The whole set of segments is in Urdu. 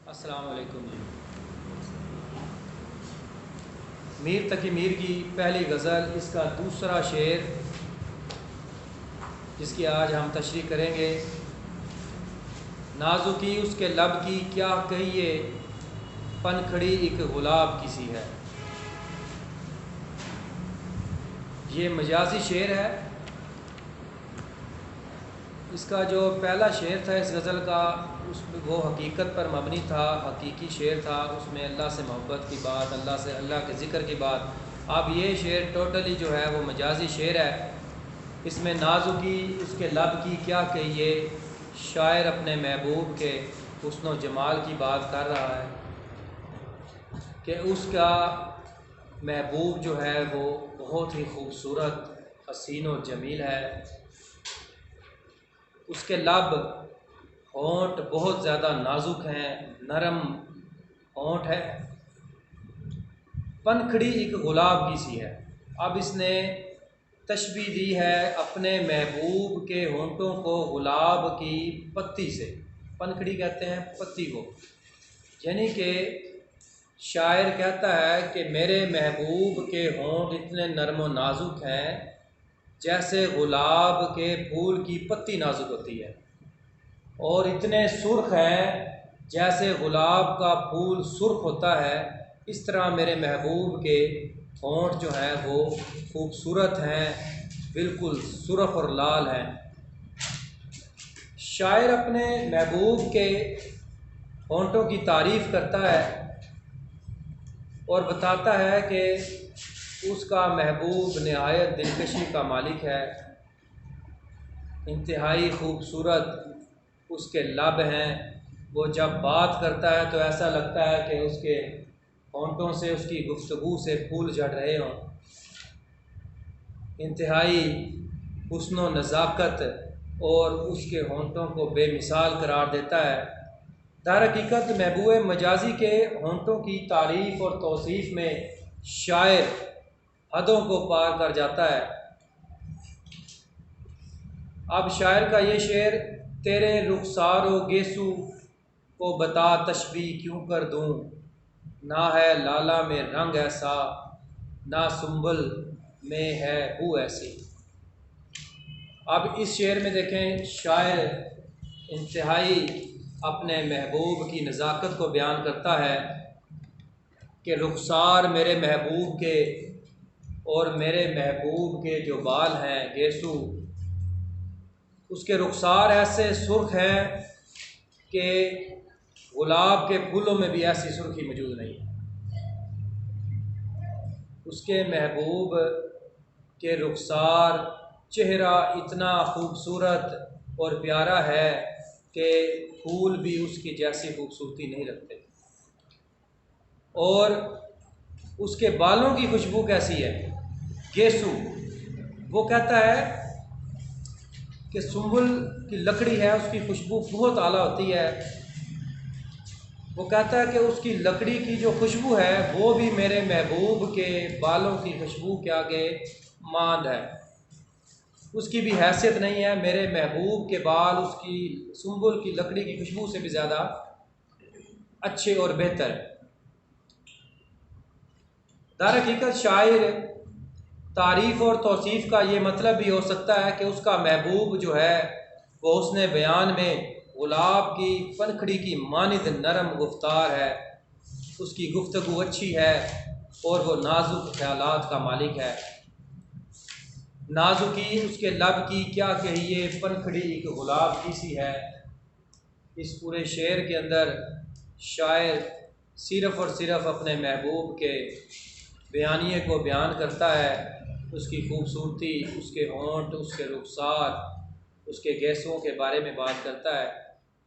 السلام علیکم جی۔ میر تقی میر کی پہلی غزل، اس کا دوسرا شعر جس کی آج ہم تشریح کریں گے۔ نازکی اس کے لب کی کیا کہیے، پنکھڑی ایک گلاب کسی ہے۔ یہ مجازی شعر ہے۔ اس کا جو پہلا شعر تھا اس غزل کا، وہ حقیقت پر مبنی تھا، حقیقی شعر تھا، اس میں اللہ سے محبت کی بات، اللہ کے ذکر کی بات۔ اب یہ شعر ٹوٹلی جو ہے وہ مجازی شعر ہے۔ اس میں نازکی اس کے لب کی کیا کہیے، شاعر اپنے محبوب کے حسن و جمال کی بات کر رہا ہے کہ اس کا محبوب جو ہے وہ بہت ہی خوبصورت، حسین و جمیل ہے۔ اس کے لب، ہونٹ بہت زیادہ نازک ہیں، نرم ہونٹ ہے، پنکھڑی ایک گلاب کی سی ہے۔ اب اس نے تشبیہ دی ہے اپنے محبوب کے ہونٹوں کو گلاب کی پتی سے۔ پنکھڑی کہتے ہیں پتی کو، یعنی کہ شاعر کہتا ہے کہ میرے محبوب کے ہونٹ اتنے نرم و نازک ہیں جیسے گلاب کے پھول کی پتی نازک ہوتی ہے، اور اتنے سرخ ہیں جیسے گلاب کا پھول سرخ ہوتا ہے۔ اس طرح میرے محبوب کے ہونٹ جو ہیں وہ خوبصورت ہیں، بالکل سرخ اور لال ہیں۔ شاعر اپنے محبوب کے ہونٹوں کی تعریف کرتا ہے اور بتاتا ہے کہ اس کا محبوب نہایت دلکشی کا مالک ہے، انتہائی خوبصورت اس کے لب ہیں۔ وہ جب بات کرتا ہے تو ایسا لگتا ہے کہ اس کے ہونٹوں سے، اس کی گفتگو سے پھول جھڑ رہے ہوں۔ انتہائی حسن و نزاکت اور اس کے ہونٹوں کو بے مثال قرار دیتا ہے۔ در حقیقت محبوب مجازی کے ہونٹوں کی تعریف اور توصیف میں شاعر حدوں کو پار کر جاتا ہے۔ اب شاعر کا یہ شعر، تیرے رخسار و گیسو کو بتا تشبیہ کیوں کر دوں، نہ ہے لالا میں رنگ ایسا، نہ سنبل میں ہے بو ایسی۔ اب اس شعر میں دیکھیں شاعر انتہائی اپنے محبوب کی نزاکت کو بیان کرتا ہے کہ رخسار میرے محبوب کے اور میرے محبوب کے جو بال ہیں گیسو، اس کے رخسار ایسے سرخ ہیں کہ گلاب کے پھولوں میں بھی ایسی سرخی موجود نہیں ہے۔ اس کے محبوب کے رخسار، چہرہ اتنا خوبصورت اور پیارا ہے کہ پھول بھی اس کی جیسی خوبصورتی نہیں رکھتے۔ اور اس کے بالوں کی خوشبو کیسی ہے، گیسو، وہ کہتا ہے کہ سنبل کی لکڑی ہے، اس کی خوشبو بہت اعلیٰ ہوتی ہے۔ وہ کہتا ہے کہ اس کی لکڑی کی جو خوشبو ہے وہ بھی میرے محبوب کے بالوں کی خوشبو کے آگے ماند ہے، اس کی بھی حیثیت نہیں ہے۔ میرے محبوب کے بال اس کی سنبل کی لکڑی کی خوشبو سے بھی زیادہ اچھے اور بہتر ہے۔ در حقیقت شاعر تعریف اور توصیف کا یہ مطلب بھی ہو سکتا ہے کہ اس کا محبوب جو ہے وہ حسن بیان میں گلاب کی پنکھڑی کی مانند نرم گفتار ہے، اس کی گفتگو اچھی ہے اور وہ نازک خیالات کا مالک ہے۔ نازکی اس کے لب کی کیا کہیے، پنکھڑی ایک گلاب کی سی ہے۔ اس پورے شعر کے اندر شاعر صرف اور صرف اپنے محبوب کے بیانیے کو بیان کرتا ہے، اس کی خوبصورتی، اس کے ہونٹ، اس کے رخسار، اس کے گیسوں کے بارے میں بات کرتا ہے۔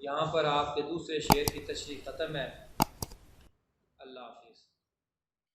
یہاں پر آپ کے دوسرے شعر کی تشریح ختم ہے۔